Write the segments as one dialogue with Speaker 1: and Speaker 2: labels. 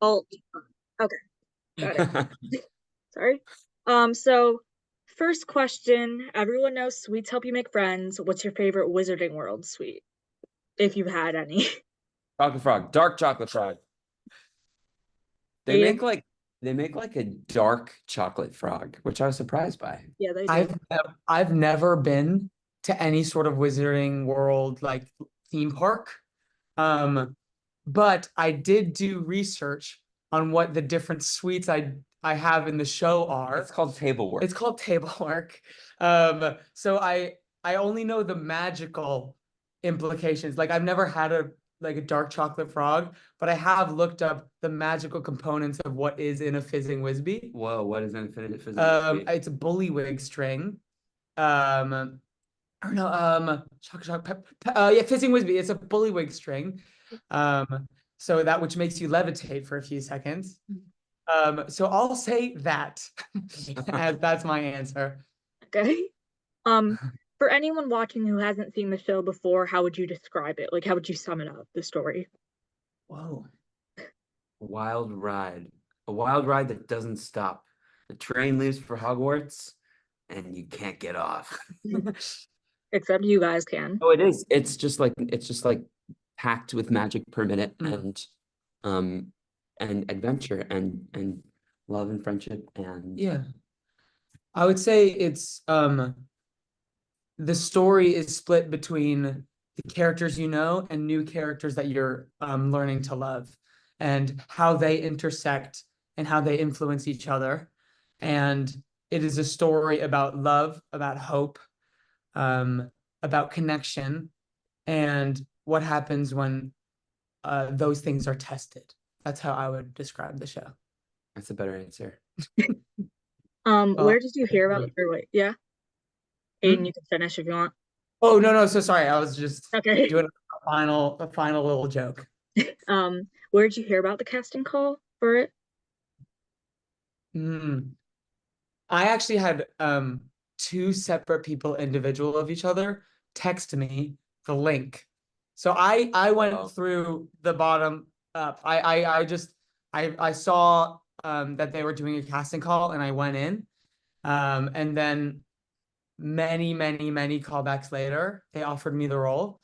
Speaker 1: Alt. Okay, got it. Sorry. So first question, everyone knows sweets help you make friends. What's your favorite Wizarding World sweet, if you've had any?
Speaker 2: Chocolate frog, dark chocolate frog. They
Speaker 1: Aiden?
Speaker 2: make like they make like a dark chocolate frog, which I was surprised by.
Speaker 1: Yeah, they do.
Speaker 3: I've never been to any sort of Wizarding World like theme park. But I did do research on what the different suites I have in the show are.
Speaker 2: It's called table work.
Speaker 3: It's called table work. So I only know the magical implications. Like I've never had a dark chocolate frog, but I have looked up the magical components of what is in a fizzing Whizbee.
Speaker 2: Whoa, what is infinite physics?
Speaker 3: It's a bullywig string. Or no, yeah, fizzing Whizbee. It's a bullywig string. So that which makes you levitate for a few seconds. So I'll say that as that's my answer.
Speaker 1: Okay. For anyone watching who hasn't seen the show before, how would you describe it? Like, how would you sum it up, the story?
Speaker 3: Whoa.
Speaker 2: Wild ride. A wild ride that doesn't stop. The train leaves for Hogwarts and you can't get off.
Speaker 1: Except you guys can.
Speaker 2: Oh, it is. It's just like packed with magic per minute and adventure and love and friendship and
Speaker 3: Yeah. I would say it's the story is split between the characters you know and new characters that you're learning to love and how they intersect and how they influence each other. And it is a story about love, about hope, about connection, and what happens when those things are tested. That's how I would describe the show.
Speaker 2: that's a better answer.
Speaker 1: Where did you hear about or wait, yeah? Aiden, you can finish if you want.
Speaker 3: Oh, no, so sorry. I was just
Speaker 1: Okay.
Speaker 3: doing a final little joke.
Speaker 1: Where did you hear about the casting call for it?
Speaker 3: I actually had two separate people, individual of each other, text me the link. So I went through the bottom up. I saw that they were doing a casting call and I went in. And then many callbacks later, they offered me the role.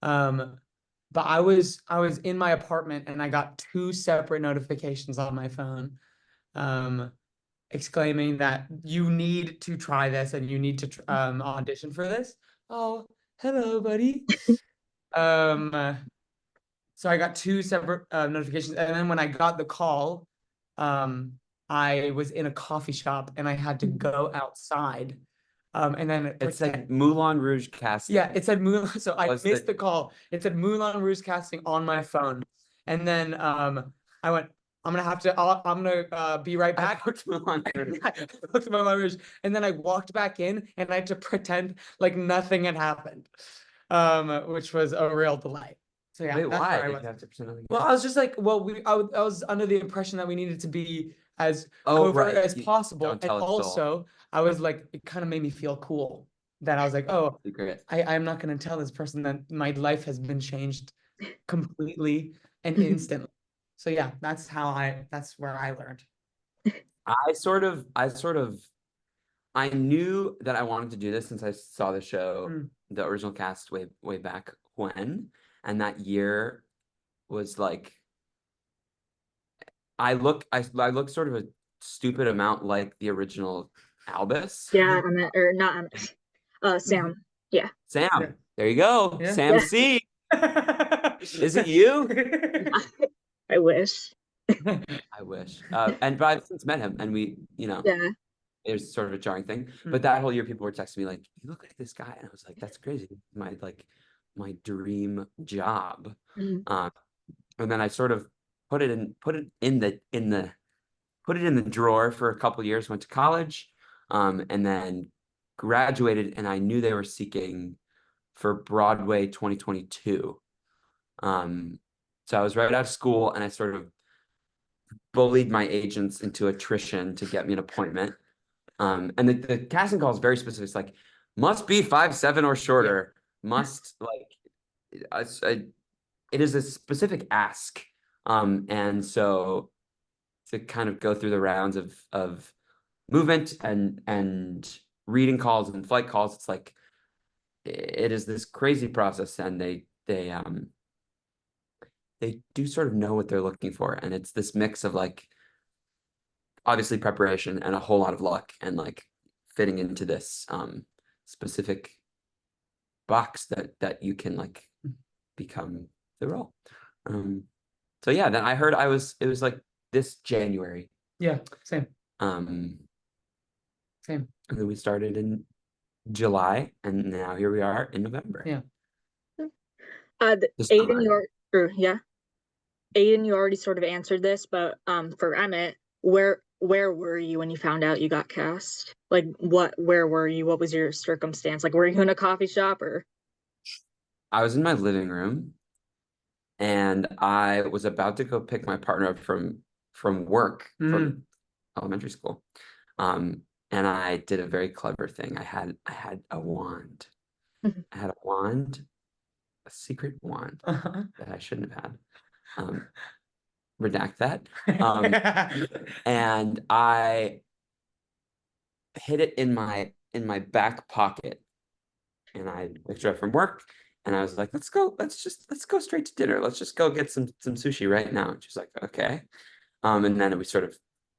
Speaker 3: But I was in my apartment and I got two separate notifications on my phone, exclaiming that you need to try this and you need to audition for this. Oh, hello, buddy. So I got two separate notifications, and then when I got the call, I was in a coffee shop and I had to go outside. And then
Speaker 2: it said Moulin Rouge casting.
Speaker 3: Yeah, it said Moulin. So I missed the call. It said Moulin Rouge casting on my phone, and then I went. I'm gonna be right back. I looked at Moulin Rouge, and then I walked back in, and I had to pretend like nothing had happened, which was a real delight. So yeah,
Speaker 2: wait, why?
Speaker 3: Did you have to pretend nothing? Well, I was just like, I was under the impression that we needed to be as covert as possible, and also I was like, it kind of made me feel cool that I was like, oh, I'm not going to tell this person that my life has been changed completely and instantly. So yeah, that's where I learned.
Speaker 2: I knew that I wanted to do this since I saw the show, the original cast way back when, and that year was like, I look sort of a stupid amount like the original Albus.
Speaker 1: Yeah, Emmet, or not Emmet. Sam. Yeah.
Speaker 2: Sam. Yeah. There you go. Yeah. Sam C. Is it you?
Speaker 1: I wish.
Speaker 2: I wish. But I've since met him, and we, yeah, it was sort of a jarring thing. But that whole year, people were texting me like, "You look like this guy," and I was like, "That's crazy. My dream job." And then I sort of put it in the drawer for a couple of years. Went to college, and then graduated, and I knew they were seeking for Broadway 2022. So I was right out of school, and I sort of bullied my agents into attrition to get me an appointment. And the casting call is very specific. It's like, must be 5'7" or shorter. Must it is a specific ask. And so to kind of go through the rounds of movement and reading calls and flight calls. It's like it is this crazy process, and they do sort of know what they're looking for, and it's this mix of like obviously preparation and a whole lot of luck and like fitting into this specific box that you can like become the role. So yeah, then I heard it was like this January.
Speaker 3: Yeah, same.
Speaker 2: Same. And then we started in July, and now here we are in November.
Speaker 3: Yeah.
Speaker 1: Aidan, Aidan, you already sort of answered this, but for Emmet, where were you when you found out you got cast? Like where were you? What was your circumstance? Like, were you in a coffee shop or?
Speaker 2: I was in my living room, and I was about to go pick my partner up from work from elementary school. And I did a very clever thing. I had a wand. I had a wand, a secret wand that I shouldn't have had. Redact that. And I hid it in my back pocket, and I picked her up from work, and I was like, let's go straight to dinner. Let's just go get some sushi right now. And she's like, okay. And then we sort of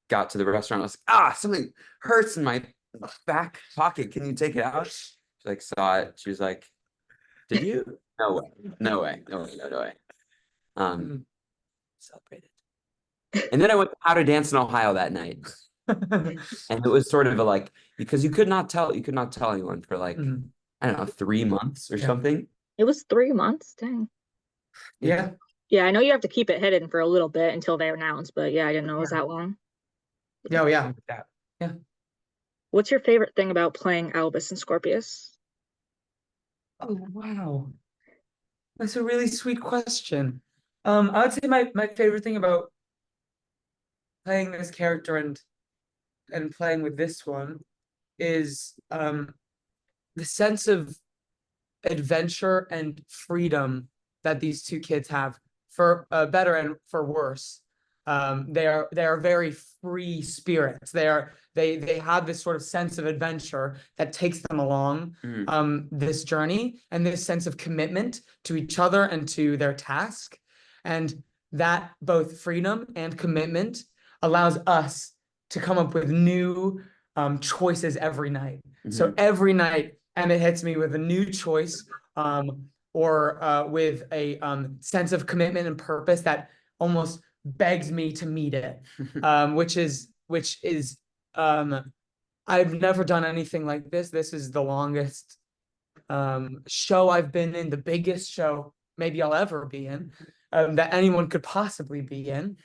Speaker 2: got to the restaurant. I was like, something hurts in my back pocket. Can you take it out? She like saw it. She was like, did you? No way. Celebrated. And then I went out to dance in Ohio that night. And it was sort of a like, because you could not tell anyone for like, I don't know, 3 months or something.
Speaker 1: It was 3 months, dang.
Speaker 3: Yeah.
Speaker 1: Yeah, I know you have to keep it hidden for a little bit until they announce, but yeah, I didn't know it was that long.
Speaker 3: Oh, yeah. Yeah.
Speaker 1: What's your favorite thing about playing Albus and Scorpius?
Speaker 3: Oh, wow. That's a really sweet question. I would say my favorite thing about playing this character and playing with this one is the sense of adventure and freedom that these two kids have, for better and for worse. They are very free spirits. They have this sort of sense of adventure that takes them along this journey, and this sense of commitment to each other and to their task. And that both freedom and commitment allows us to come up with new choices every night. So every night, Emmet hits me with a new choice, or with a sense of commitment and purpose that almost begs me to meet it, which is I've never done anything like this. This is the longest show I've been in, the biggest show maybe I'll ever be in, that anyone could possibly be in.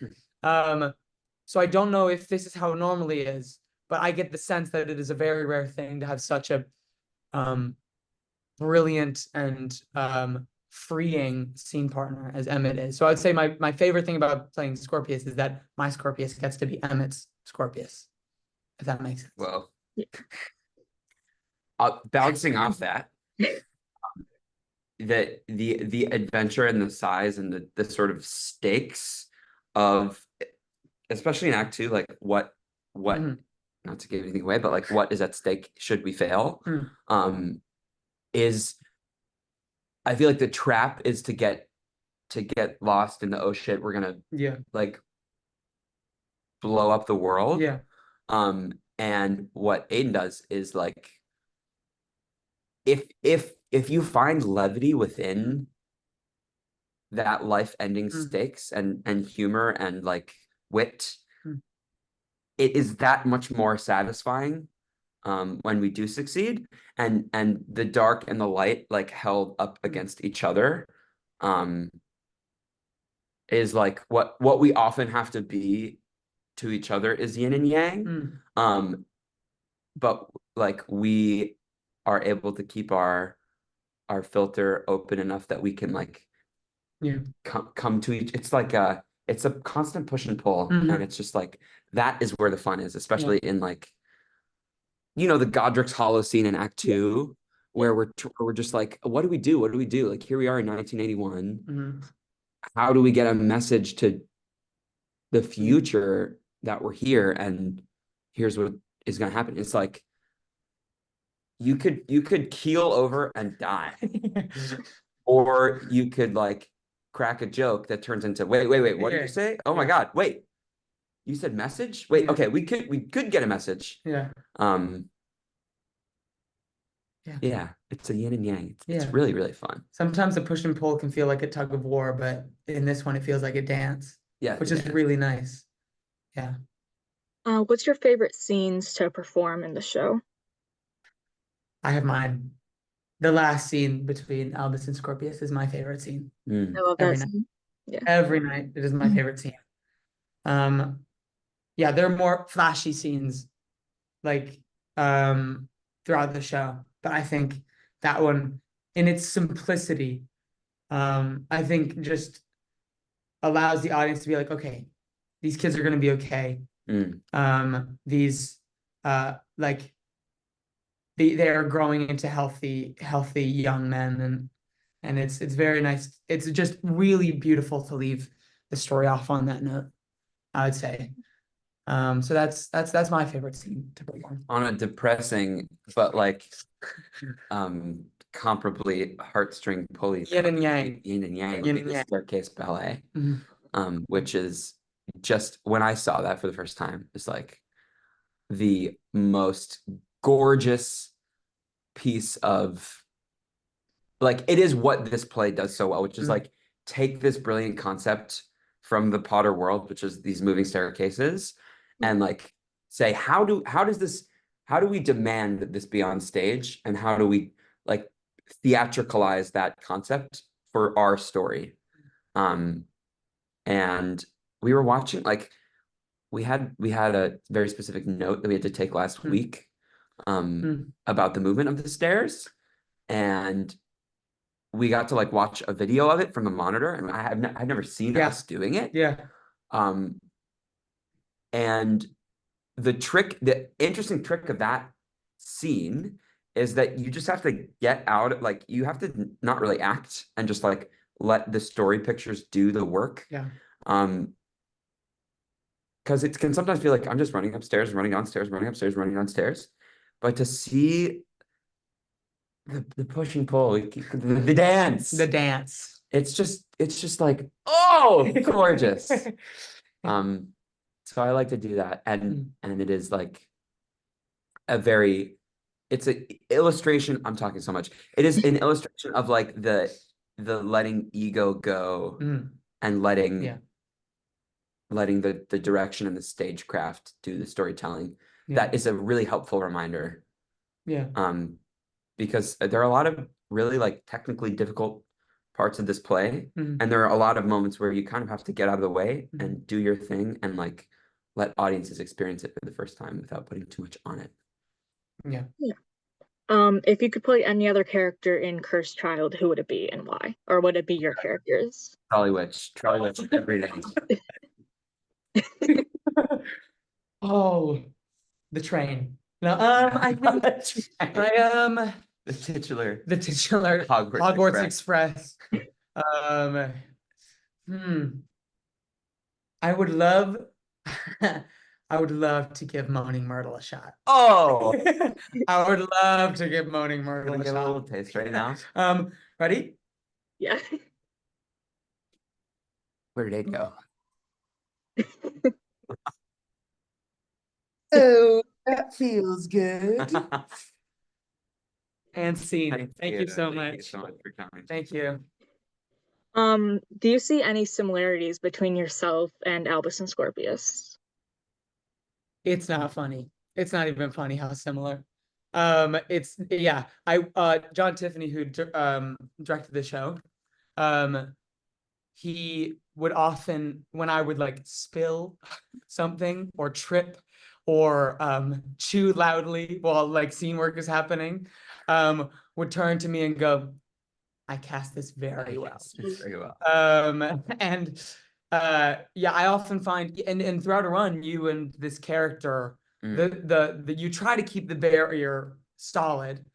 Speaker 3: So I don't know if this is how it normally is, but I get the sense that it is a very rare thing to have such a brilliant and freeing scene partner as Emmet is. So I'd say my favorite thing about playing Scorpius is that my Scorpius gets to be Emmet's Scorpius, if that makes sense.
Speaker 2: Well, bouncing off that, the adventure and the size and the sort of stakes of, especially in Act 2, like what not to give anything away, but like what is at stake should we fail, is, I feel like the trap is to get lost in the, oh shit, we're gonna like blow up the world. And what Aidan does is like, if you find levity within that life-ending stakes and humor and like wit, it is that much more satisfying when we do succeed, and the dark and the light like held up against each other is like what we often have to be to each other is yin and yang. But like we are able to keep our filter open enough that we can like come to each. It's like it's a constant push and pull, and it's just like that is where the fun is, especially in like, you know, the Godric's Hollow scene in Act 2, where we're just like, what do we do? What do we do? Like, here we are in 1981. How do we get a message to the future that we're here and here's what is going to happen. It's like you could keel over and die, or you could like crack a joke that turns into wait, what did you say? Oh my God, wait, you said message? Wait, okay, we could get a message.
Speaker 3: Yeah.
Speaker 2: Yeah, it's a yin and yang. It's really, really fun.
Speaker 3: Sometimes the push and pull can feel like a tug of war, but in this one it feels like a dance.
Speaker 2: Yeah,
Speaker 3: which is really nice. Yeah.
Speaker 1: What's your favorite scenes to perform in the show?
Speaker 3: I have mine. The last scene between Albus and Scorpius is my favorite scene.
Speaker 1: I love that scene. Yeah.
Speaker 3: Every night it is my favorite scene. Yeah, there are more flashy scenes like throughout the show, but I think that one in its simplicity, I think just allows the audience to be like, okay, these kids are gonna be okay. These like they are growing into healthy young men, and it's very nice. It's just really beautiful to leave the story off on that note, I would say. So that's my favorite scene to perform.
Speaker 2: On a depressing but like comparably heartstring pulley
Speaker 3: yin and yang
Speaker 2: would be the staircase ballet, which is just, when I saw that for the first time, it's like the most gorgeous piece of, like, it is what this play does so well, which is like take this brilliant concept from the Potter world, which is these moving staircases, and like say how do we demand that this be on stage, and how do we like theatricalize that concept for our story. And we were watching, like, we had a very specific note that we had to take last week about the movement of the stairs, and we got to like watch a video of it from the monitor, and I've never seen us doing it. And the interesting trick of that scene is that you just have to get out, like you have to not really act and just like let the story pictures do the work. Because it can sometimes feel like I'm just running upstairs, running downstairs, running upstairs, running downstairs. But to see the push and pull, the dance, it's just like, oh, gorgeous. So I like to do that, and it is like it's an illustration. I'm talking so much. It is an illustration of like the letting ego go and letting the direction and the stagecraft do the storytelling. That is a really helpful reminder. Because there are a lot of really like technically difficult parts of this play, and there are a lot of moments where you kind of have to get out of the way and do your thing and like let audiences experience it for the first time without putting too much on it.
Speaker 1: If you could play any other character in Cursed Child, who would it be and why? Or would it be your characters?
Speaker 2: Trolley Witch every day.
Speaker 3: Oh, the train. No, I think
Speaker 2: the titular
Speaker 3: Hogwarts Express. I would love to give Moaning Myrtle a shot.
Speaker 2: Oh,
Speaker 3: I would love to give Moaning Myrtle a shot.
Speaker 2: A little taste right now.
Speaker 3: Ready?
Speaker 1: Yeah.
Speaker 2: Where did it go?
Speaker 3: Oh, that feels good. And scene. Thank you so much.
Speaker 2: Thank you so much for coming.
Speaker 3: Thank you.
Speaker 1: Do you see any similarities between yourself and Albus and Scorpius?
Speaker 3: It's not funny. It's not even funny how similar. John Tiffany, who directed the show, he would often, when I would like spill something or trip or chew loudly while like scene work is happening, would turn to me and go, I cast this very well. I often find, and throughout a run, you and this character, you try to keep the barrier solid,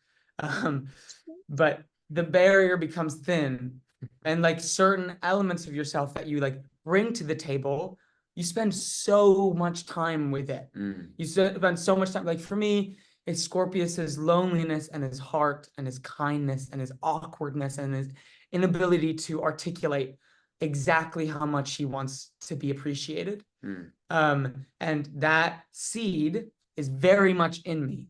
Speaker 3: but the barrier becomes thin, and like certain elements of yourself that you like bring to the table, you spend so much time with it. You spend so much time. Like for me, it's Scorpius's loneliness and his heart and his kindness and his awkwardness and his inability to articulate exactly how much he wants to be appreciated. And that seed is very much in me.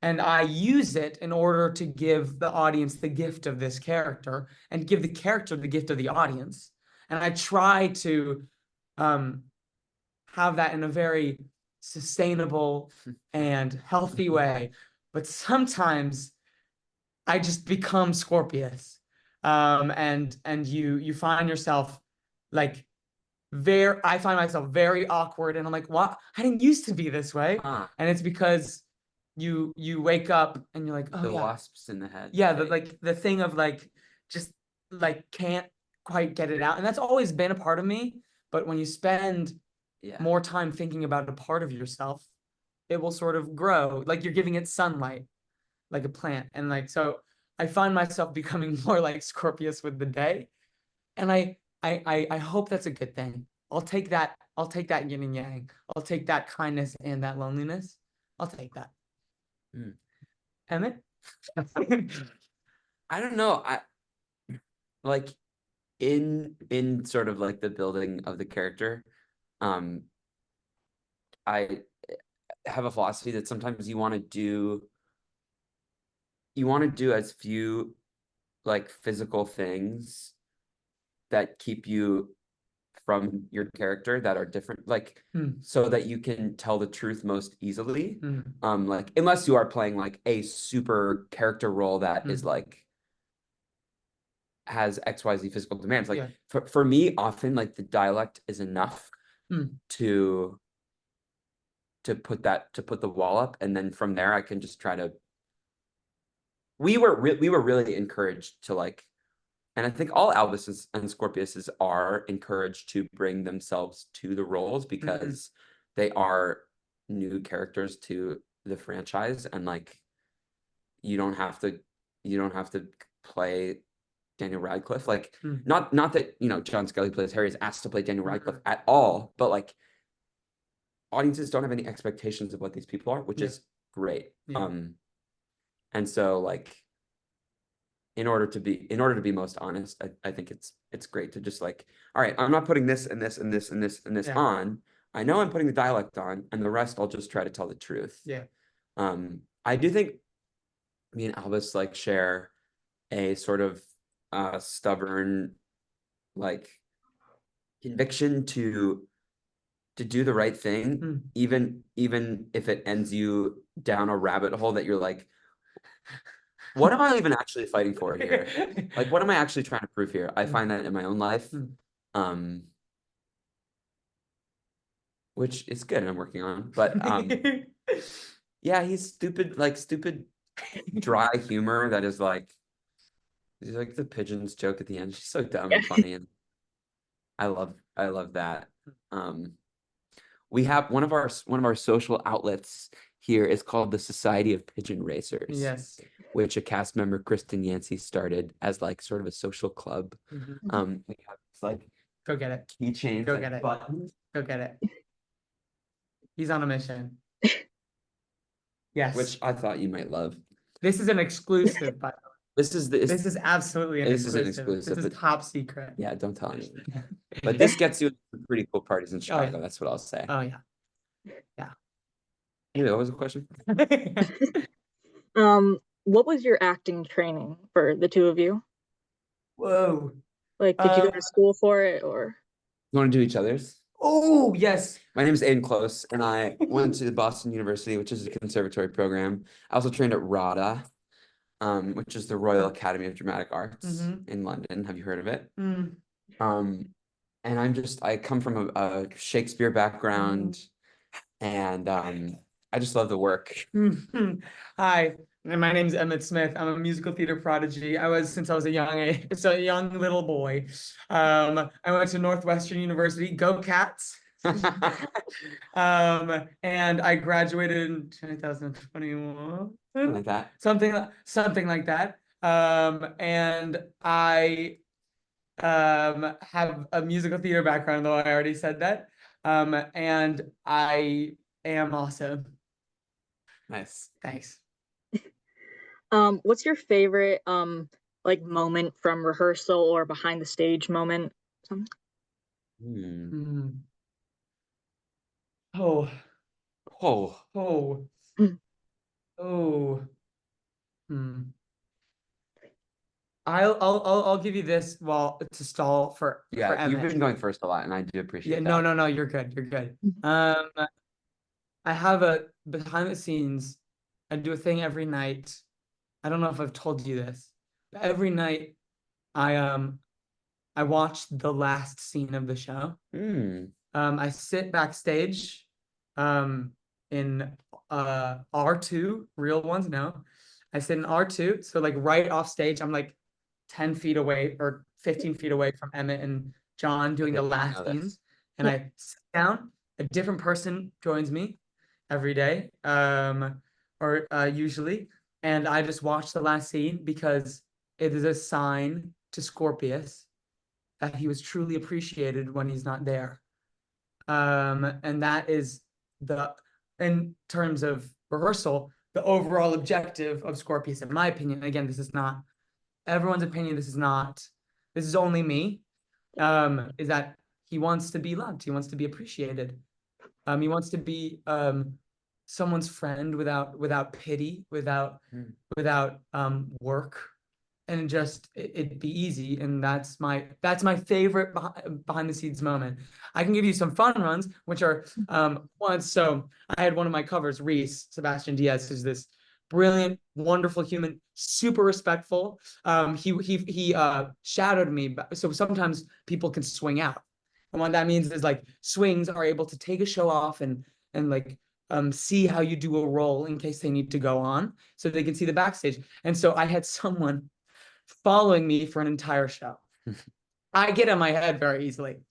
Speaker 3: And I use it in order to give the audience the gift of this character and give the character the gift of the audience. And I try to have that in a very sustainable and healthy way. But sometimes I just become Scorpius. And you find yourself like I find myself very awkward, and I'm like, what? I didn't used to be this way. And it's because you wake up and you're like, oh
Speaker 2: the
Speaker 3: yeah,
Speaker 2: wasps in the head.
Speaker 3: yeah, the thing of like just like can't quite get it out, and that's always been a part of me. But when you spend more time thinking about a part of yourself, it will sort of grow, like you're giving it sunlight, like a plant. And like so I find myself becoming more like Scorpius with the day, and I hope that's a good thing. I'll take that yin and yang. I'll take that kindness and that loneliness. I'll take that. Emmet?
Speaker 2: I don't know. I like in sort of like the building of the character. I have a philosophy that sometimes you want to do as few like physical things that keep you from your character that are different, like so that you can tell the truth most easily. Like unless you are playing like a super character role that is like has XYZ physical demands. Like for me, often like the dialect is enough to put the wall up, and then from there I can just try to. We were really encouraged to like. And I think all Albuses and Scorpiuses are encouraged to bring themselves to the roles because they are new characters to the franchise, and like you don't have to play Daniel Radcliffe. Like not that John Scully plays Harry is asked to play Daniel Radcliffe at all, but like audiences don't have any expectations of what these people are, which is great. And so like in order to be most honest, I think it's great to just like, all right, I'm not putting this and this and this and this and this on. I know I'm putting the dialect on, and the rest I'll just try to tell the truth. I do think me and Albus like share a sort of stubborn like conviction to do the right thing, even if it ends you down a rabbit hole that you're like, what am I even actually fighting for here? Like, what am I actually trying to prove here? I find that in my own life, which is good and I'm working on. But yeah, he's stupid dry humor that is like, he's like the pigeons joke at the end. She's so dumb and funny, and I love that. We have one of our social outlets here is called the Society of Pigeon Racers.
Speaker 3: Yes.
Speaker 2: Which a cast member, Kristen Yancey, started as like sort of a social club. We have this, like
Speaker 3: go get it.
Speaker 2: Keychains.
Speaker 3: Go
Speaker 2: like,
Speaker 3: get it.
Speaker 2: Buttons.
Speaker 3: Go get it. He's on a mission. Yes.
Speaker 2: Which I thought you might love.
Speaker 3: This is an exclusive, by the way.
Speaker 2: This is
Speaker 3: absolutely an exclusive.
Speaker 2: This
Speaker 3: is top secret.
Speaker 2: Yeah, don't tell anyone. But this gets you some pretty cool parties in Chicago.
Speaker 3: yeah.
Speaker 2: That's what I'll say.
Speaker 3: Oh yeah. Yeah.
Speaker 2: Anyway, what was the question?
Speaker 1: What was your acting training for the two of you?
Speaker 3: Whoa.
Speaker 1: Like, did you go to school for it, or?
Speaker 2: You want to do each other's?
Speaker 3: Oh, yes.
Speaker 2: My name is Aidan Close, and I went to Boston University, which is a conservatory program. I also trained at RADA, which is the Royal Academy of Dramatic Arts in London. Have you heard of it? And I come from a Shakespeare background, and I just love the work.
Speaker 3: Hi, my name's Emmet Smith. I'm a musical theater prodigy. I was since I was a young little boy. I went to Northwestern University. Go Cats! And I graduated in 2021.
Speaker 2: Something like that.
Speaker 3: Something like that. And I have a musical theater background, though I already said that. And I am awesome.
Speaker 2: Nice.
Speaker 3: Thanks.
Speaker 1: What's your favorite like moment from rehearsal or behind the stage moment? Something?
Speaker 3: Oh,
Speaker 2: Oh.
Speaker 3: oh,
Speaker 1: Mm.
Speaker 3: oh. I'll give you this to stall for
Speaker 2: Yeah, you've
Speaker 3: Emmet.
Speaker 2: been going first a lot, and I do
Speaker 3: Yeah,
Speaker 2: appreciate
Speaker 3: no,
Speaker 2: that.
Speaker 3: no, you're good. You're good. I have a behind the scenes. I do a thing every night. I don't know if I've told you this, but every night I watch the last scene of the show. I sit backstage, in R2, real ones, no. I sit in R2, so like right off stage, I'm like 10 feet away or 15 feet away from Emmett and John doing the
Speaker 2: Okay, I
Speaker 3: last
Speaker 2: know this.
Speaker 3: scenes. And
Speaker 1: Yeah.
Speaker 3: I sit down, a different person joins me every day, or usually, and I just watch the last scene because it is a sign to Scorpius that he was truly appreciated when he's not there. And that is in terms of rehearsal, the overall objective of Scorpius, in my opinion. Again, this is not everyone's opinion. This is only me. Is that he wants to be loved. He wants to be appreciated. He wants to be someone's friend without pity, without work, and just it'd be easy. And that's my favorite behind the scenes moment. I can give you some fun runs, which are once. So I had one of my covers, Reese Sebastian Diaz, who's this brilliant, wonderful human, super respectful. He shadowed me. So sometimes people can swing out, and what that means is like swings are able to take a show off and like see how you do a role in case they need to go on, so they can see the backstage. And so I had someone following me for an entire show. I get in my head very easily.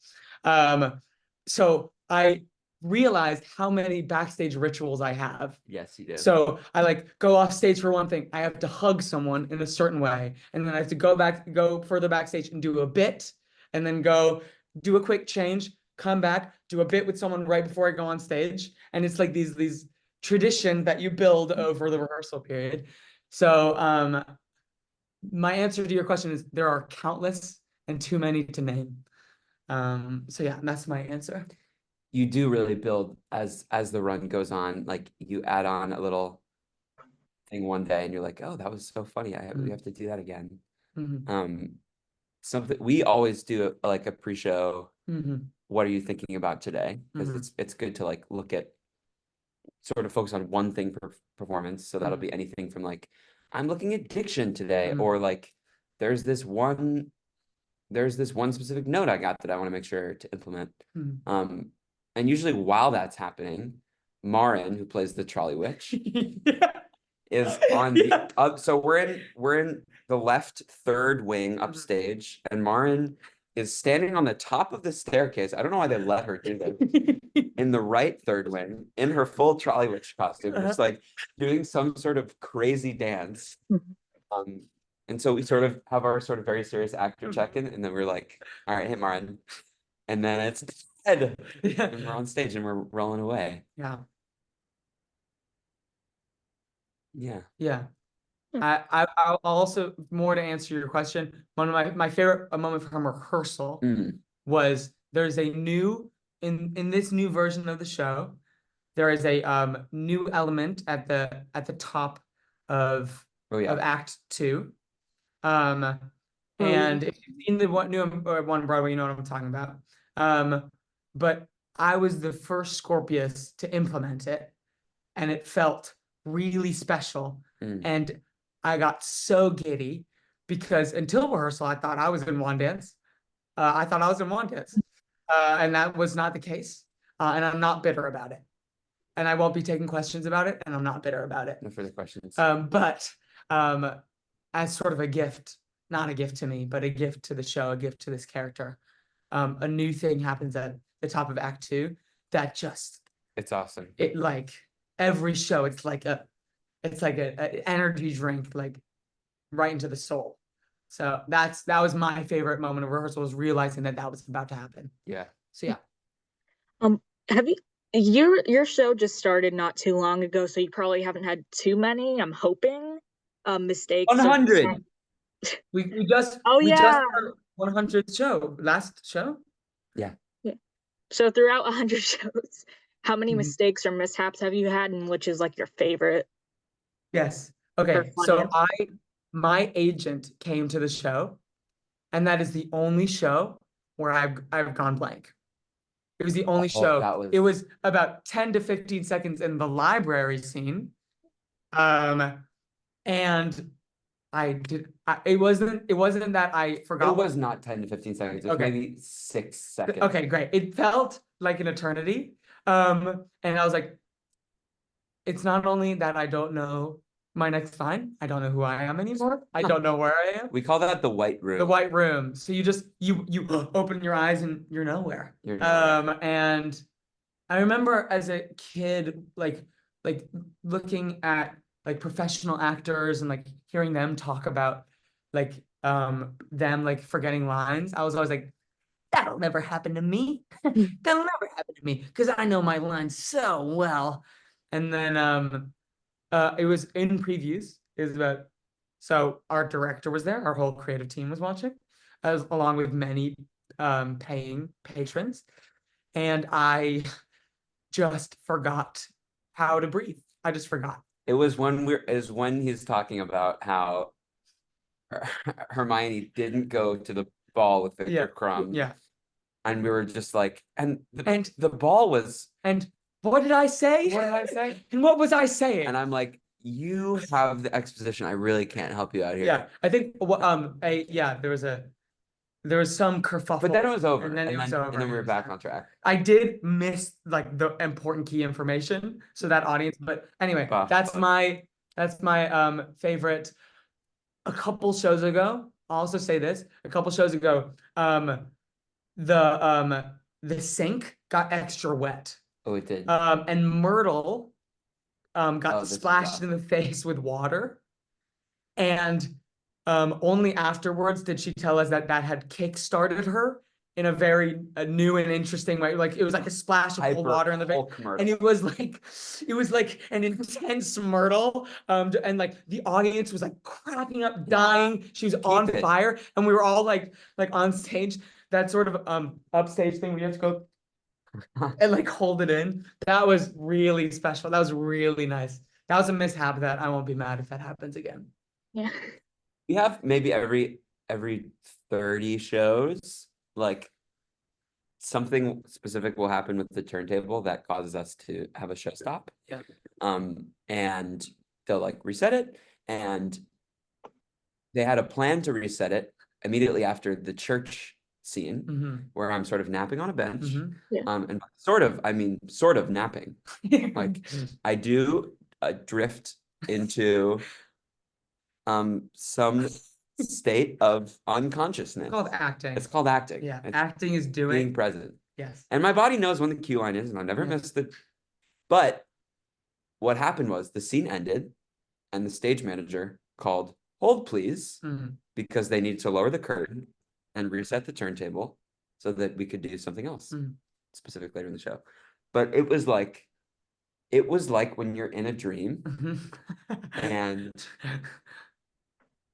Speaker 3: So I realized how many backstage rituals I have.
Speaker 2: Yes, you do.
Speaker 3: So I like go off stage for one thing. I have to hug someone in a certain way, and then I have to go further backstage and do a bit, and then go do a quick change, come back, do a bit with someone right before I go on stage. And it's like these tradition that you build over the rehearsal period. So my answer to your question is there are countless and too many to name. So yeah, that's my answer.
Speaker 2: You do really build as the run goes on. Like you add on a little thing one day, and you're like, "Oh, that was so funny. We have to do that again." Something we always do like a pre-show. What are you thinking about today? Because it's good to like look at sort of focus on one thing per performance. So that'll be anything from like, I'm looking at diction today, or like there's this one specific note I got that I want to make sure to implement. And usually while that's happening, Marin, who plays the trolley witch, is on the so we're in the left third wing upstage, and Marin is standing on the top of the staircase. I don't know why they let her do that. In the right third wing, in her full trolley witch costume, just like doing some sort of crazy dance. And so we sort of have our sort of very serious actor check-in, and then we're like, all right, hit Marin. And then it's dead. And we're on stage and we're rolling away.
Speaker 3: Yeah.
Speaker 2: Yeah.
Speaker 3: Yeah. I'll also, more to answer your question, one of my favorite moment from rehearsal was there's a new in this new version of the show, there is a new element at the top of Act 2. And if you've seen the new one Broadway, you know what I'm talking about. But I was the first Scorpius to implement it, and it felt really special. And I got so giddy because until rehearsal, I thought I was in One Dance. And that was not the case. And I'm not bitter about it. And I won't be taking questions about it, and I'm not bitter about it.
Speaker 2: No further questions.
Speaker 3: But as sort of a gift, not a gift to me, but a gift to the show, a gift to this character, a new thing happens at the top of Act 2 that just
Speaker 2: it's awesome.
Speaker 3: It like every show, it's like a energy drink, like right into the soul. So that was my favorite moment of rehearsal, was realizing that was about to happen.
Speaker 2: Yeah.
Speaker 3: So yeah.
Speaker 1: Have you your show just started not too long ago, so you probably haven't had too many, I'm hoping, mistakes or
Speaker 2: 100.
Speaker 3: We just
Speaker 1: Oh yeah.
Speaker 3: our 100th show, last show.
Speaker 2: Yeah.
Speaker 1: Yeah. So throughout 100 shows, how many
Speaker 3: Mhm.
Speaker 1: mistakes or mishaps have you had, and which is like your favorite
Speaker 3: Yes.
Speaker 1: or
Speaker 3: Okay. So
Speaker 1: funniest?
Speaker 3: my agent came to the show, and that is the only show where I've gone blank. It was the only
Speaker 2: Oh,
Speaker 3: show.
Speaker 2: that was.
Speaker 3: It was about 10 to 15 seconds in the library scene. And it wasn't that I forgot.
Speaker 2: It was not 10 to 15 seconds. It was
Speaker 3: Okay.
Speaker 2: maybe 6 seconds.
Speaker 3: Okay, great. It felt like an eternity. And I was like, it's not only that I don't know my next line, I don't know who I am anymore. I don't know where I am.
Speaker 2: We call that the white room.
Speaker 3: The white room. So you just you open your eyes and you're nowhere.
Speaker 2: You're nowhere.
Speaker 3: And I remember as a kid, like looking at like professional actors and like hearing them talk about like them like forgetting lines. I was always like, that'll never happen to me. That'll never happen to me because I know my lines so well. And then it was in previews. It was about, so our director was there, our whole creative team was watching, as along with many paying patrons, and I just forgot how to breathe. I just forgot.
Speaker 2: It was when he's talking about how Hermione didn't go to the ball with Victor Crumb.
Speaker 3: Yeah.
Speaker 2: And we were just like, and the ball was.
Speaker 3: And what did I say?
Speaker 2: What did I say?
Speaker 3: And what was I saying?
Speaker 2: And I'm like, you have the exposition. I really can't help you out here.
Speaker 3: Yeah, I think there was some kerfuffle,
Speaker 2: but then it was over,
Speaker 3: and then it was over,
Speaker 2: and then we were back on track.
Speaker 3: I did miss like the important key information, so that audience. But anyway, that's my favorite. A couple shows ago, I'll also say this. A couple shows ago, the sink got extra wet.
Speaker 2: Oh, it did.
Speaker 3: And Myrtle got splashed in the face with water, and only afterwards did she tell us that had kick-started her in a very new and interesting way. Like it was like a splash of cold water in the face, and it was like an intense Myrtle. And like the audience was like cracking up, dying. She was on fire, and we were all like on stage. That sort of upstage thing, we have to go and like hold it in. That was really special. That was really nice. That was a mishap that I won't be mad if that happens again.
Speaker 1: Yeah.
Speaker 2: We have maybe every 30 shows, like something specific will happen with the turntable that causes us to have a show stop.
Speaker 3: Yeah.
Speaker 2: And they'll like reset it, and they had a plan to reset it immediately after the church scene, where I'm sort of napping on a bench.
Speaker 1: Yeah.
Speaker 2: And sort of napping. Like I do drift into some state of unconsciousness.
Speaker 3: It's called acting.
Speaker 2: It's called acting.
Speaker 3: Yeah,
Speaker 2: it's
Speaker 3: acting is
Speaker 2: being present.
Speaker 3: Yes.
Speaker 2: And my body knows when the cue line is, and I've never missed it. But what happened was the scene ended, and the stage manager called, "Hold, please," because they needed to lower the curtain and reset the turntable so that we could do something else specific later in the show. But it was like when you're in a dream and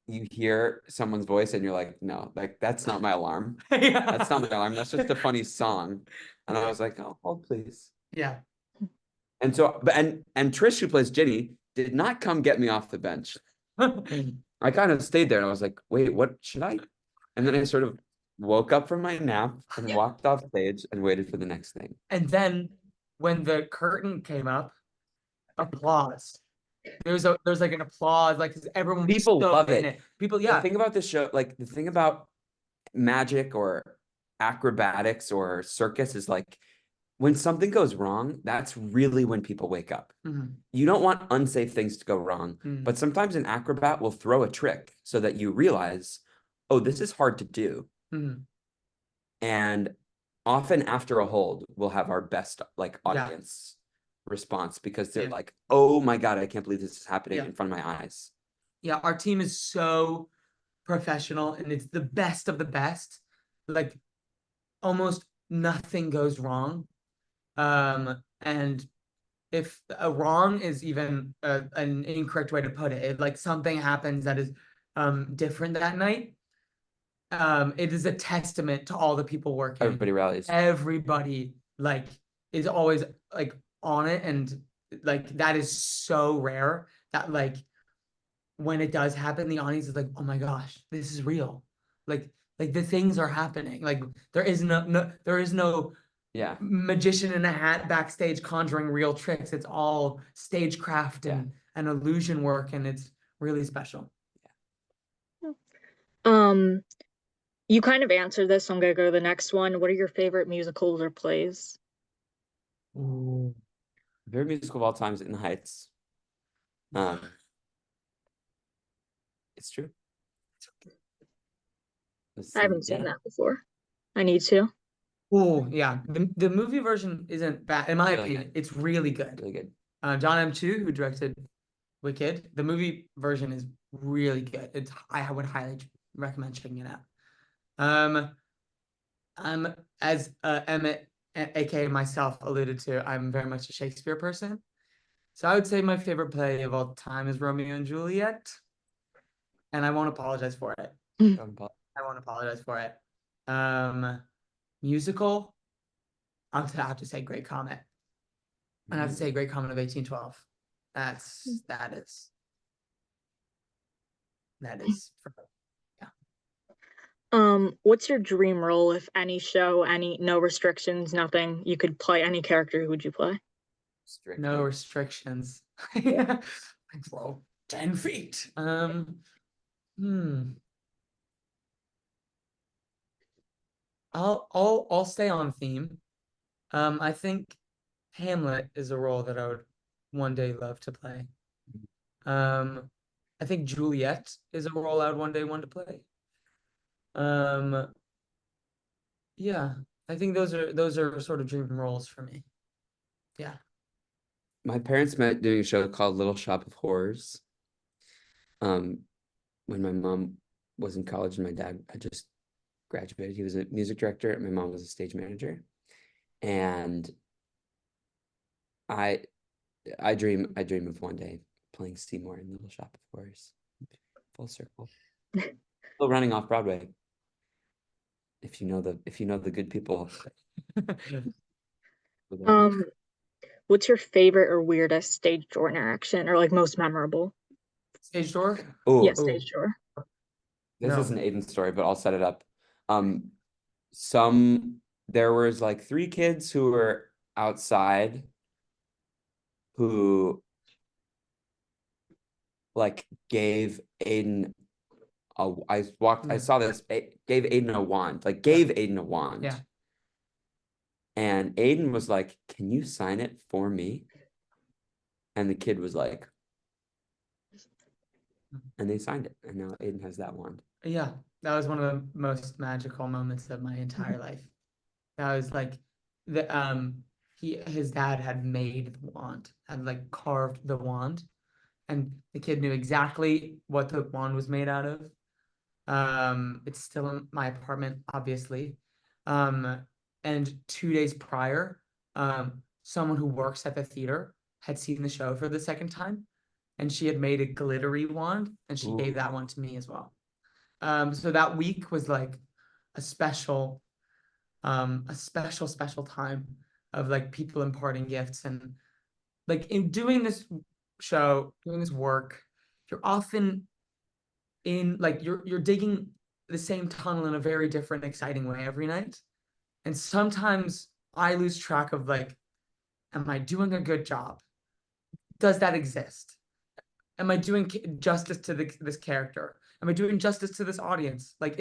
Speaker 2: you hear someone's voice and you're like, no, like that's not my alarm. That's not my alarm. That's just a funny song. And I was like, oh, hold please.
Speaker 3: Yeah.
Speaker 2: And so, and Trish, who plays Ginny, did not come get me off the bench. I kind of stayed there and I was like, wait, what should I? And then I sort of woke up from my nap and walked off stage and waited for the next thing.
Speaker 3: And then when the curtain came up, applause. There's like an applause, like everyone.
Speaker 2: People love it.
Speaker 3: People,
Speaker 2: The thing about this show, like the thing about magic or acrobatics or circus is like when something goes wrong, that's really when people wake up. You don't want unsafe things to go wrong, but sometimes an acrobat will throw a trick so that you realize, oh, this is hard to do. And often after a hold, we'll have our best like audience response because they're like, oh my God, I can't believe this is happening in front of my eyes. Yeah, our team is so professional and it's the best of the best. Like almost nothing goes wrong.
Speaker 3: And if a wrong is even an incorrect way to put it, if like something happens that is different that night, it is a testament to all the people working.
Speaker 2: Everybody rallies.
Speaker 3: Everybody like is always like on it, and like that is so rare that like when it does happen, the audience is like, oh my gosh, this is real. Like the things are happening. Like there is no
Speaker 2: Yeah.
Speaker 3: magician in a hat backstage conjuring real tricks. It's all stagecraft and illusion work, and it's really special.
Speaker 1: You kind of answered this, so I'm gonna go to the next one. What are your favorite musicals or plays?
Speaker 2: Ooh. Favorite musical of all time is In the Heights. It's true.
Speaker 1: I haven't seen that before. I need to.
Speaker 3: Oh yeah, the movie version isn't bad in my
Speaker 2: Really
Speaker 3: opinion.
Speaker 2: good.
Speaker 3: It's really good.
Speaker 2: Really good.
Speaker 3: John M. Chu, who directed Wicked, the movie version is really good. I would highly recommend checking it out. I'm as Emmet, aka myself, alluded to, I'm very much a Shakespeare person. So I would say my favorite play of all time is Romeo and Juliet, and I won't apologize for it. I won't apologize for it. Musical, I'll have to say Great Comet. I have to say Great Comet of 1812. That is for
Speaker 1: What's your dream role, if any show, no restrictions, nothing, you could play any character, who would you play?
Speaker 3: no restrictions. Yeah. I grow 10 feet. I'll stay on theme. I think Hamlet is a role that I would one day love to play. I think Juliet is a role I would one day want to play. Yeah, I think those are sort of dream roles for me. Yeah.
Speaker 2: My parents met doing a show called Little Shop of Horrors. When my mom was in college and my dad had just graduated. He was a music director and my mom was a stage manager. And I dream of one day playing Seymour in Little Shop of Horrors. Full circle. Still running off Broadway. If you know the good people.
Speaker 1: What's your favorite or weirdest stage door interaction, or like most memorable?
Speaker 3: Stage door?
Speaker 2: Oh,
Speaker 1: yeah, stage door.
Speaker 2: This is an Aidan story, but I'll set it up. There was like 3 kids who were outside who like gave Aidan I saw this, gave Aidan a wand,
Speaker 3: Yeah.
Speaker 2: And Aidan was like, can you sign it for me? And the kid was like, and they signed it. And now Aidan has that wand.
Speaker 3: Yeah, that was one of the most magical moments of my entire life. That was like his dad had made the wand, had like carved the wand, and the kid knew exactly what the wand was made out of. It's still in my apartment, obviously. And 2 days prior, someone who works at the theater had seen the show for the second time, and she had made a glittery wand, and she gave that one to me as well. So that week was like a special time of like people imparting gifts, and like in doing this show, doing this work, you're often in like you're digging the same tunnel in a very different, exciting way every night. And sometimes I lose track of like, am I doing a good job? Does that exist? Am I doing justice to this character? Am I doing justice to this audience? Like,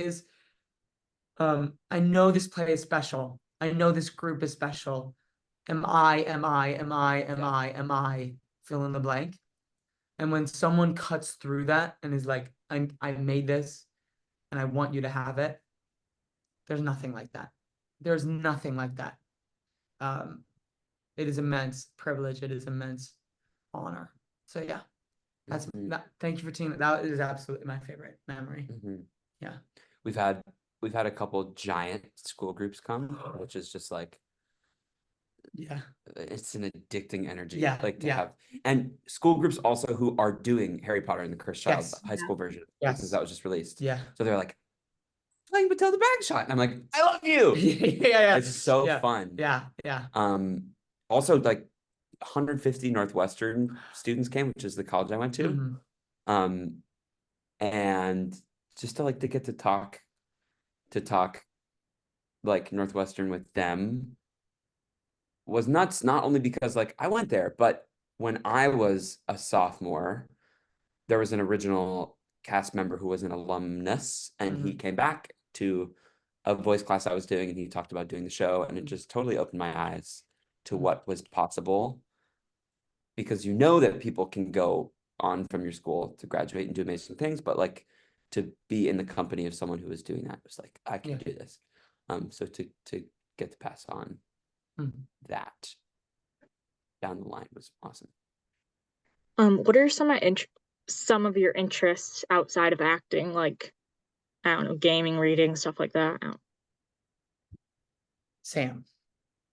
Speaker 3: I know this play is special. I know this group is special. Am I fill in the blank? And when someone cuts through that and is like, I made this and I want you to have it, there's nothing like that. There's nothing like that. It is immense privilege. It is immense honor. So yeah, that's that. Thank you for teaming. That is absolutely my favorite memory. Yeah.
Speaker 2: We've had a couple giant school groups come, which is just like
Speaker 3: Yeah.
Speaker 2: It's an addicting energy,
Speaker 3: Yeah,
Speaker 2: like to
Speaker 3: yeah.
Speaker 2: have, and school groups also who are doing Harry Potter and the Cursed Child,
Speaker 3: Yes.
Speaker 2: the high school version,
Speaker 3: Yes.
Speaker 2: since that was just released.
Speaker 3: Yeah.
Speaker 2: So they're like playing Matilda Bagshot, and I'm like, I love you.
Speaker 3: Yeah.
Speaker 2: It's so
Speaker 3: Yeah.
Speaker 2: fun.
Speaker 3: Yeah. Yeah.
Speaker 2: Also like 150 Northwestern students came, which is the college I went to.
Speaker 3: Mhm.
Speaker 2: And just to like to get to talk like Northwestern with them was nuts, not only because like I went there, but when I was a sophomore, there was an original cast member who was an alumnus, and he came back to a voice class I was doing, and he talked about doing the show, and it just totally opened my eyes to what was possible, because you know that people can go on from your school to graduate and do amazing things, but like to be in the company of someone who was doing that was like, I can do this. So to get to pass on that down the line was awesome.
Speaker 1: What are some of your interests outside of acting? Like, I don't know, gaming, reading, stuff like that.
Speaker 3: Sam.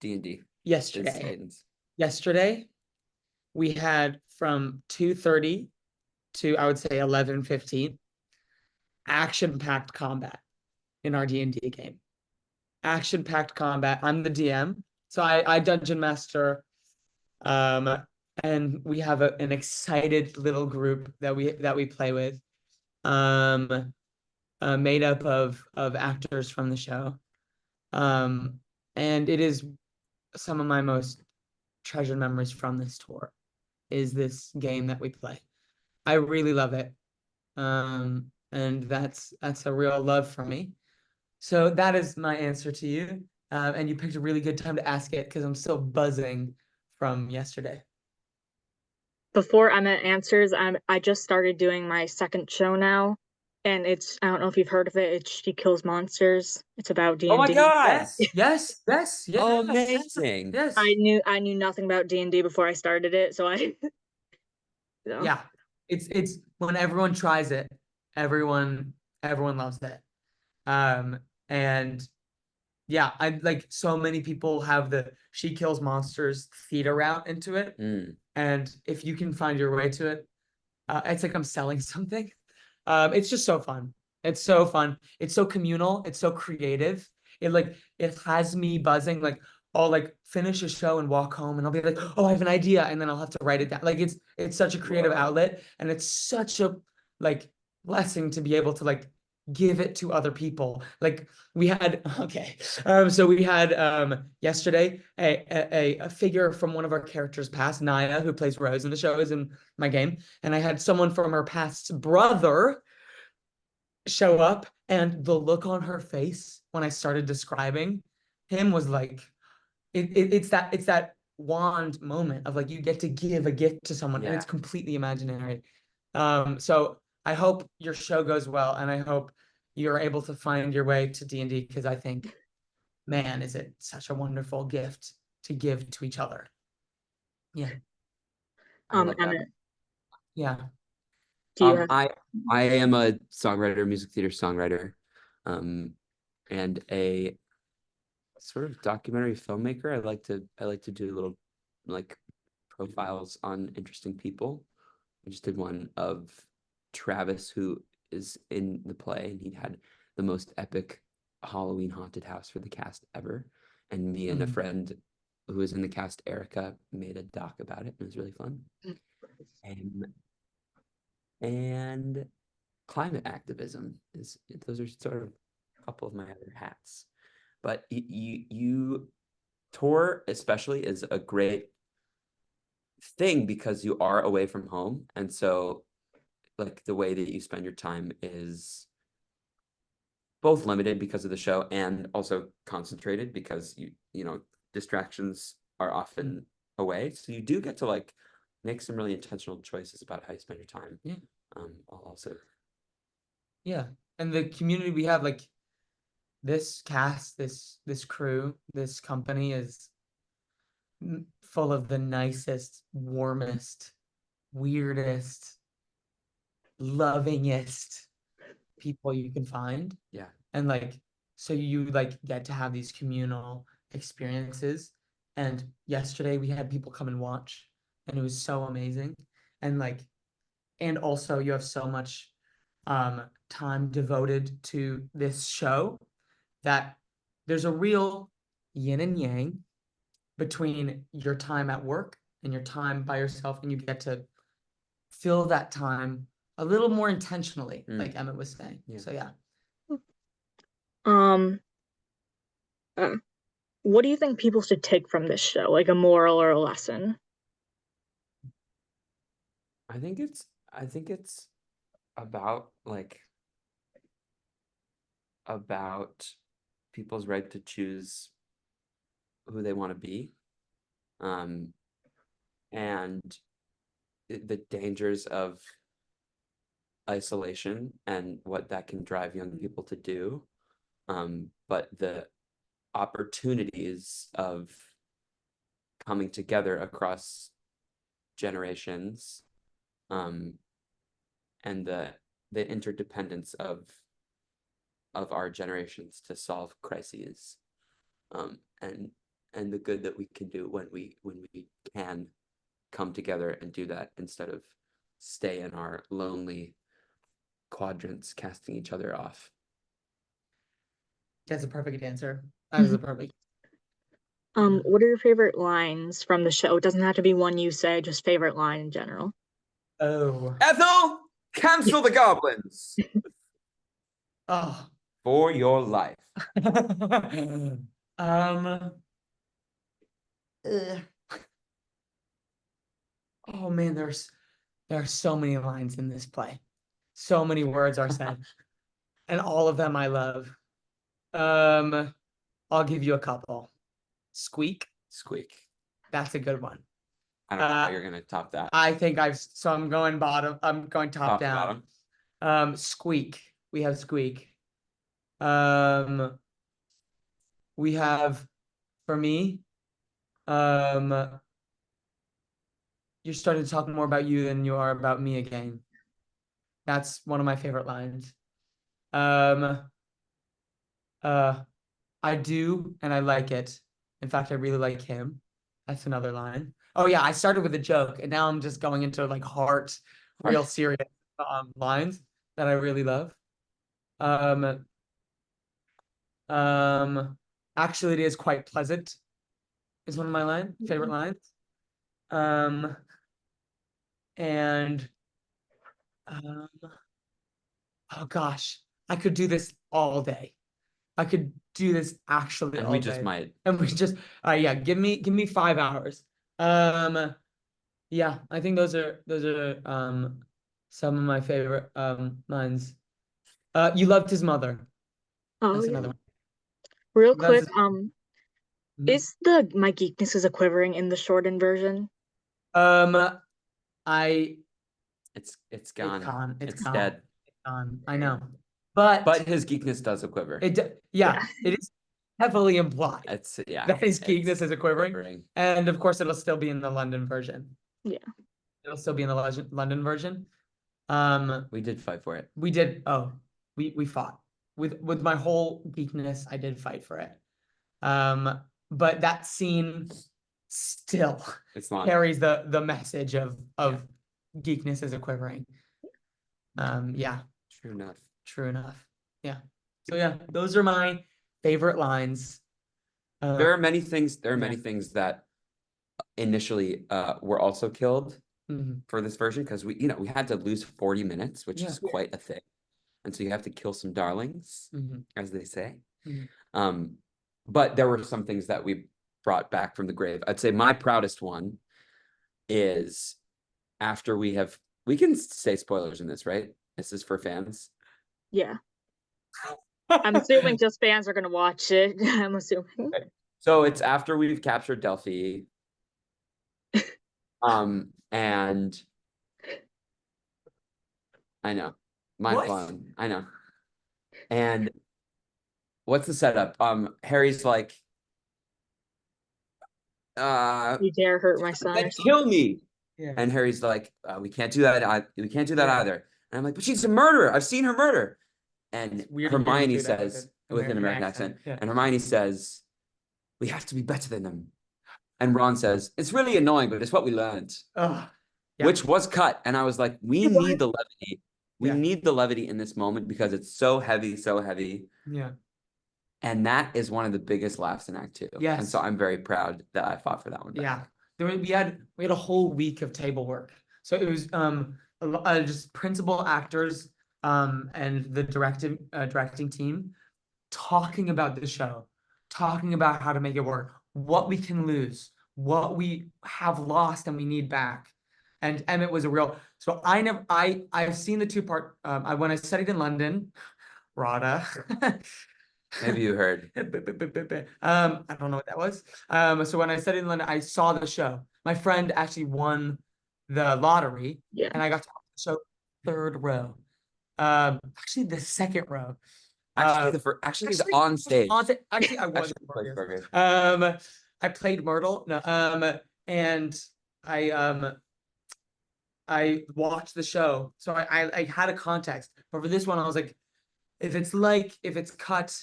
Speaker 2: D&D.
Speaker 3: Yesterday, we had from 2:30 to, I would say, 11:15, action-packed combat in our D&D game. Action-packed combat. I'm the DM, so I dungeon master, and we have an excited little group that we play with, made up of actors from the show, and it is some of my most treasured memories from this tour is this game that we play. I really love it. And that's a real love for me. So that is my answer to you. And you picked a really good time to ask it because I'm still buzzing from yesterday.
Speaker 1: Before Emmet answers, I just started doing my second show now, and I don't know if you've heard of it. It's She Kills Monsters. It's about D&D.
Speaker 2: Oh my God!
Speaker 3: Yes.
Speaker 2: Oh, amazing!
Speaker 3: Yes.
Speaker 1: I knew nothing about D&D before I started it, so
Speaker 3: Yeah. It's when everyone tries it, everyone loves it. And yeah, I like so many people have the She Kills Monsters theater route into it. And if you can find your way to it, it's like I'm selling something. It's just so fun. It's so fun. It's so communal. It's so creative. It has me buzzing. Like I'll like finish a show and walk home, and I'll be like, oh, I have an idea, and then I'll have to write it down. Like it's such a creative outlet, and it's such a like blessing to be able to like give it to other people. Like we had so we had yesterday a figure from one of our characters past, Naya, who plays Rose in the show, is in my game, and I had someone from her past's brother show up, and the look on her face when I started describing him was like it's that wand moment of like you get to give a gift to someone and it's completely imaginary. So I hope your show goes well, and I hope you're able to find your way to D&D, because I think, man, is it such a wonderful gift to give to each other. Yeah.
Speaker 2: I love that.
Speaker 1: Emmet,
Speaker 3: Yeah.
Speaker 1: do you have
Speaker 2: I am a songwriter, music theater songwriter, and a sort of documentary filmmaker. I like to do little like profiles on interesting people. I just did one of Travis, who is in the play, and he had the most epic Halloween haunted house for the cast ever. And me and a friend who was in the cast, Erica, made a doc about it. It was really fun. And climate activism those are sort of a couple of my other hats. But you tour especially is a great thing because you are away from home, and so like the way that you spend your time is both limited because of the show and also concentrated because you know distractions are often away, so you do get to like make some really intentional choices about how you spend your time. Also
Speaker 3: and the community we have, like this cast, this crew, this company is full of the nicest, warmest, weirdest, lovingest people you can find. And like so you like get to have these communal experiences, And yesterday we had people come and watch, and it was so amazing. And also you have so much time devoted to this show that there's a real yin and yang between your time at work and your time by yourself, and you get to fill that time a little more intentionally, like Emmet was saying.
Speaker 2: Yeah.
Speaker 3: So yeah.
Speaker 1: What do you think people should take from this show, like a moral or a lesson?
Speaker 2: I think it's about people's right to choose who they want to be, and the dangers of isolation and what that can drive young people to do, but the opportunities of coming together across generations, and the interdependence of our generations to solve crises, and the good that we can do when we can come together and do that instead of stay in our lonely quadrants casting each other off.
Speaker 3: That's a perfect answer. That is a perfect.
Speaker 1: What are your favorite lines from the show? It doesn't have to be one you say, just favorite line in general.
Speaker 3: Oh.
Speaker 2: Ethel, cancel the goblins.
Speaker 3: Oh.
Speaker 2: For your life.
Speaker 3: Oh man, there are so many lines in this play. So many words are said. And all of them I love. I'll give you a couple. Squeak. That's a good one.
Speaker 2: I don't know how you're gonna top that.
Speaker 3: I think I'm going bottom. I'm going top down. Squeak. We have squeak. We have, for me, you're starting to talk more about you than you are about me again. That's one of my favorite lines. I do, and I like it. In fact, I really like him. That's another line. Oh yeah, I started with a joke, and now I'm just going into like real serious lines that I really love. Actually, it is quite pleasant. Is one of my favorite lines. Oh gosh, I could do this all day. I could do this actually
Speaker 2: and
Speaker 3: all
Speaker 2: we
Speaker 3: day.
Speaker 2: just might.
Speaker 3: And we just yeah, give me 5 hours. Yeah, I think those are some of my favorite lines. You loved his mother.
Speaker 1: Oh,
Speaker 3: That's
Speaker 1: yeah.
Speaker 3: another one.
Speaker 1: Real quick, is the my geekness is a quivering in the shortened version?
Speaker 2: It's gone.
Speaker 3: It's
Speaker 2: gone.
Speaker 3: Dead. It's gone. I know. But
Speaker 2: his geekness does a quiver.
Speaker 3: It is heavily implied. That his geekness is a quivering. And of course it'll still be in the London version.
Speaker 1: Yeah.
Speaker 3: It'll still be in the London version.
Speaker 2: We did fight for it.
Speaker 3: We did. Oh, we fought. With my whole geekness, I did fight for it. But that scene still carries the message of geekness as a quivering. Yeah. True enough. Yeah. So yeah, those are my favorite lines.
Speaker 2: There are many things that initially were also killed for this version, because we had to lose 40 minutes, which is quite a thing. And so you have to kill some darlings, as they say. But there were some things that we brought back from the grave. I'd say my proudest one is after we can say spoilers in this, right? This is for fans.
Speaker 1: Yeah. I'm assuming just fans are going to watch it. I'm assuming.
Speaker 2: Okay. So it's after we've captured Delphi. And I know. Mind blown. I know. And what's the setup? Harry's like,
Speaker 1: you dare hurt my son or
Speaker 2: kill me. Yeah. And Harry's like, we can't do that. We can't do that either. And I'm like, but she's a murderer. I've seen her murder. And Hermione says, with an American accent, and Hermione says, we have to be better than them. And Ron says, it's really annoying, but it's what we learned.
Speaker 3: Yeah.
Speaker 2: Which was cut. And I was like, we need the levity. We need the levity in this moment because it's so heavy, so heavy.
Speaker 3: Yeah.
Speaker 2: And that is one of the biggest laughs in Act 2.
Speaker 3: Yes.
Speaker 2: And so I'm very proud that I fought for that one back.
Speaker 3: Yeah. We had a whole week of table work. So it was just principal actors and the directing team talking about the show, talking about how to make it work, what we can lose, what we have lost and we need back. And Emmet was a real. So I've seen the two-part. When I studied in London, RADA.
Speaker 2: Maybe you heard.
Speaker 3: I don't know what that was. So when I studied in London, I saw the show. My friend actually won the lottery, and I got to watch the show third row. Actually the second row.
Speaker 2: Actually, on stage.
Speaker 3: Actually, I was. I played Myrtle. No, and I watched the show, so I had a context. But for this one, I was like, if it's cut,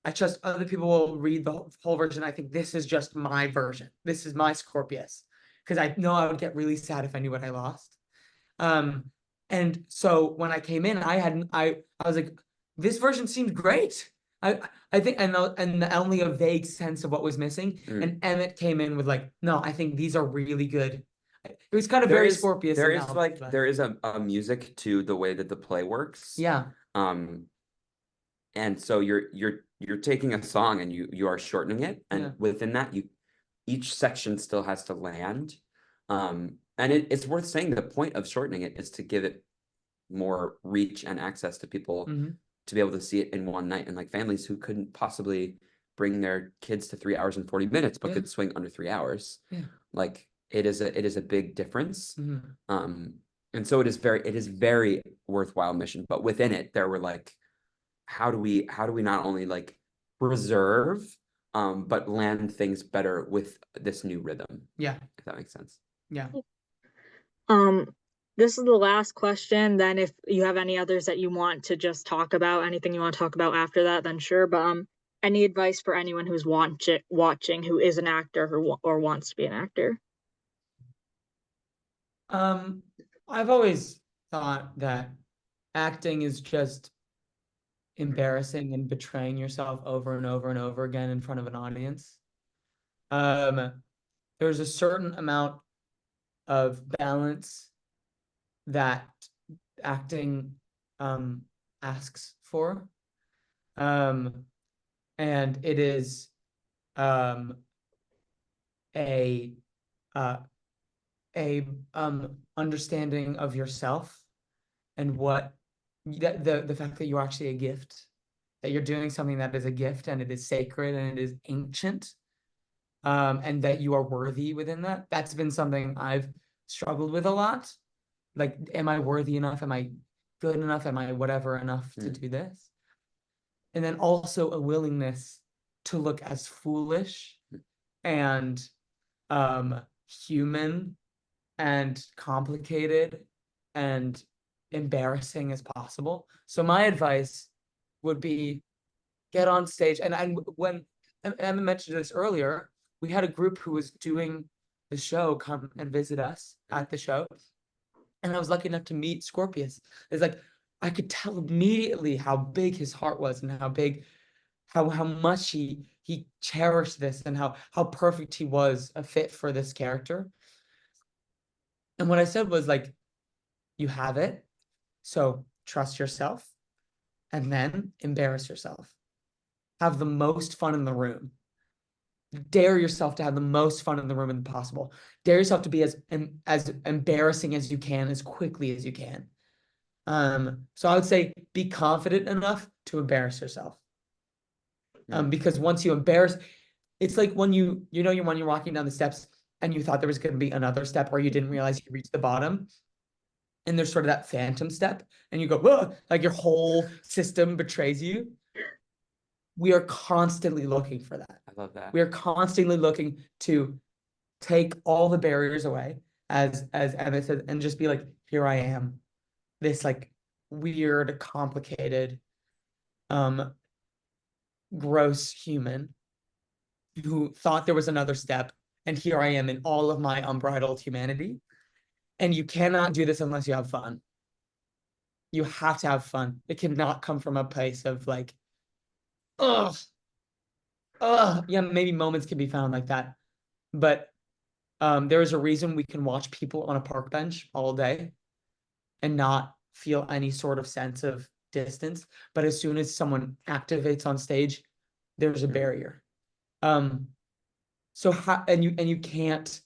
Speaker 3: I trust other people will read the whole version. I think this is just my version. This is my Scorpius, because I know I would get really sad if I knew what I lost. And so when I came in, I was like, this version seemed great. I think and only a vague sense of what was missing. And Emmet came in with like, no, I think these are really good. It was kind of very Scorpius.
Speaker 2: There is a music to the way that the play works.
Speaker 3: Yeah.
Speaker 2: And so you're taking a song and you are shortening it, and within that each section still has to land. And it's worth saying the point of shortening it is to give it more reach and access to people to be able to see it in one night, and like families who couldn't possibly bring their kids to 3 hours and 40 minutes but could swing under 3 hours. Like it is a big difference. And so it is very worthwhile mission, but within it there were like, how do we not only like preserve but land things better with this new rhythm, if that makes sense.
Speaker 1: This is the last question. Then if you have any others that you want to just talk about, anything you want to talk about after that, then sure. But any advice for anyone who's watching who is an actor or wants to be an actor?
Speaker 3: I've always thought that acting is just embarrassing and betraying yourself over and over and over again in front of an audience. There's a certain amount of balance that acting asks for, and it is a understanding of yourself and what the fact that you're actually a gift, that you're doing something that is a gift and it is sacred and it is ancient, and that you are worthy within that. That's been something I've struggled with a lot. Like, am I worthy enough? Am I good enough? Am I whatever enough to do this? And then also a willingness to look as foolish and human and complicated and embarrassing as possible. So my advice would be get on stage. And when Emma mentioned this earlier, we had a group who was doing the show come and visit us at the show. And I was lucky enough to meet Scorpius. It's like, I could tell immediately how big his heart was and how much he cherished this and how perfect he was a fit for this character. And what I said was like, you have it, so trust yourself and then embarrass yourself. Have the most fun in the room. Dare yourself to have the most fun in the room as possible. Dare yourself to be as embarrassing as you can, as quickly as you can. So I would say be confident enough to embarrass yourself. Because once you embarrass, it's like when when you're walking down the steps and you thought there was going to be another step, or you didn't realize you reached the bottom, and there's sort of that phantom step, and you go, whoa, like your whole system betrays you. We are constantly looking for that.
Speaker 2: I love that.
Speaker 3: We are constantly looking to take all the barriers away, as Emmet said, and just be like, here I am, this like weird, complicated, gross human who thought there was another step and here I am in all of my unbridled humanity. And you cannot do this unless you have fun. You have to have fun. It cannot come from a place of like, ugh, yeah, maybe moments can be found like that. But there is a reason we can watch people on a park bench all day and not feel any sort of sense of distance. But as soon as someone activates on stage, there's a barrier. So how and you can't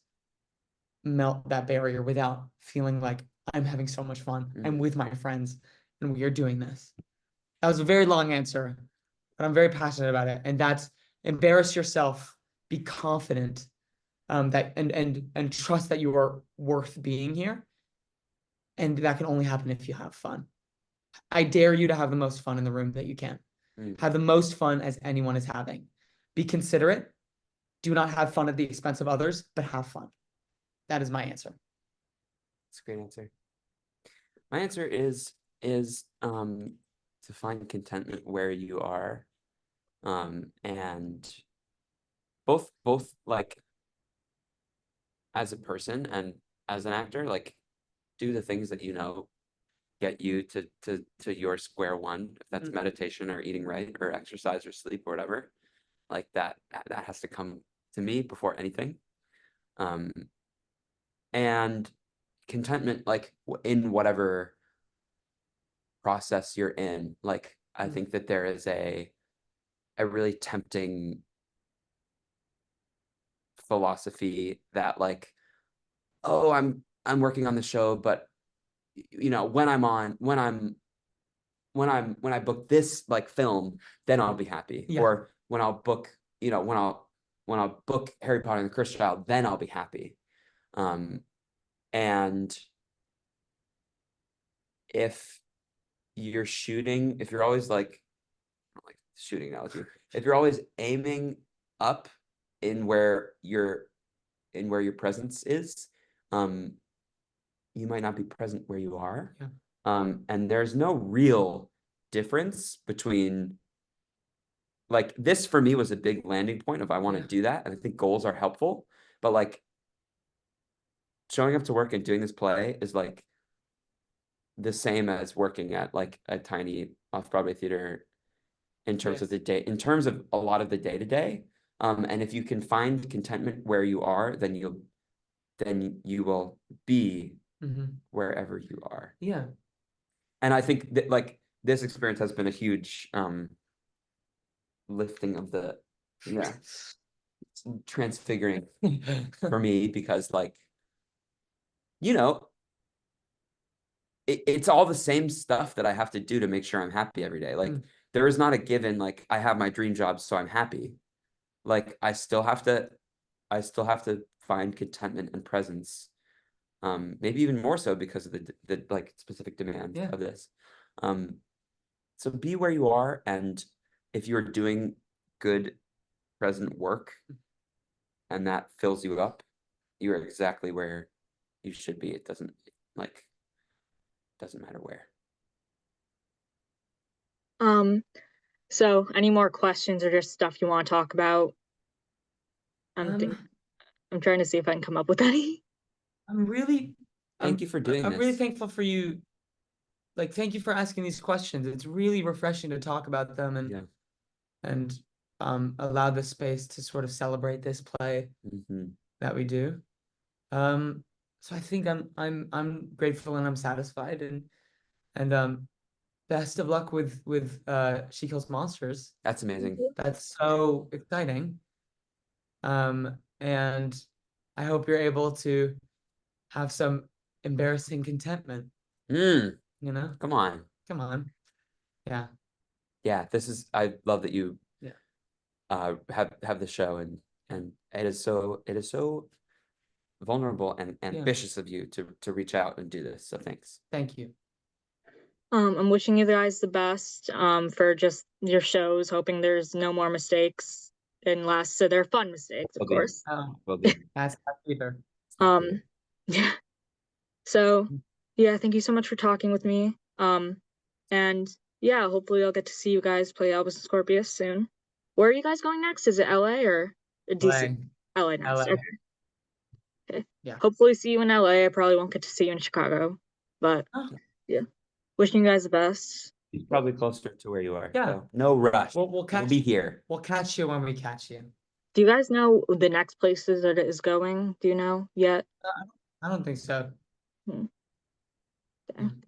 Speaker 3: melt that barrier without feeling like I'm having so much fun. I'm with my friends and we are doing this. That was a very long answer, but I'm very passionate about it. And that's embarrass yourself, be confident, that and trust that you are worth being here. And that can only happen if you have fun. I dare you to have the most fun in the room that you can. Have the most fun as anyone is having. Be considerate. Do not have fun at the expense of others, but have fun. That is my answer.
Speaker 2: That's a great answer. My answer is to find contentment where you are, and both like as a person and as an actor, like do the things that you know get you to your square one, if that's meditation or eating right or exercise or sleep or whatever. Like that has to come to me before anything. And contentment, like in whatever process you're in, like I think that there is a really tempting philosophy that like, oh, I'm working on the show, but you know, when I book this like film, then I'll be happy.
Speaker 3: Yeah.
Speaker 2: Or when I'll book, you know, when I'll book Harry Potter and the Cursed Child, then I'll be happy. And if you're shooting, if you're always like shooting analogy, if you're always aiming up in where your presence is, you might not be present where you are.
Speaker 3: Yeah.
Speaker 2: And there's no real difference between, like, this for me was a big landing point of I want to do that, and I think goals are helpful, but like showing up to work and doing this play is like the same as working at like a tiny off-Broadway theater in terms of the day, in terms of a lot of the day-to-day. And if you can find contentment where you are, then you will be wherever you are.
Speaker 3: Yeah.
Speaker 2: And I think that like this experience has been a huge lifting of the transfiguring for me, because like, you know, it's all the same stuff that I have to do to make sure I'm happy every day. Like there is not a given, like I have my dream job, so I'm happy. Like I still have to find contentment and presence. Maybe even more so because of the like specific demand of this. So be where you are, and if you're doing good present work and that fills you up, you're exactly where you should be. It doesn't matter where.
Speaker 1: So any more questions or just stuff you want to talk about? I'm trying to see if I can come up with any.
Speaker 2: Thank you for doing this.
Speaker 3: I'm really thankful for you. Like, thank you for asking these questions. It's really refreshing to talk about them and allow the space to sort of celebrate this play that we do. So I think I'm grateful and I'm satisfied, and best of luck with She Kills Monsters.
Speaker 2: That's amazing.
Speaker 3: That's so exciting. And I hope you're able to have some embarrassing contentment.
Speaker 2: You
Speaker 3: know?
Speaker 2: Come on.
Speaker 3: Yeah.
Speaker 2: Yeah, I love that you have the show, and it is so vulnerable and ambitious of you to reach out and do this. So thanks.
Speaker 3: Thank you.
Speaker 1: I'm wishing you guys the best for just your shows, hoping there's no more mistakes so they're fun mistakes, of course.
Speaker 2: Will do.
Speaker 3: That's either.
Speaker 1: Yeah. So yeah, thank you so much for talking with me. And yeah, hopefully I'll get to see you guys play Albus and Scorpius soon. Where are you guys going next? Is it LA or DC? LA next.
Speaker 3: LA.
Speaker 1: Okay.
Speaker 3: Yeah.
Speaker 1: Hopefully see you in LA. I probably won't get to see you in Chicago, but yeah. Wishing you guys the best.
Speaker 2: He's probably closer to where you are.
Speaker 3: Yeah.
Speaker 2: So no rush.
Speaker 3: We'll
Speaker 2: be here.
Speaker 3: We'll catch you when we catch you.
Speaker 1: Do you guys know the next places that it is going? Do you know yet?
Speaker 3: I don't think so.
Speaker 1: Hmm.
Speaker 3: Yeah.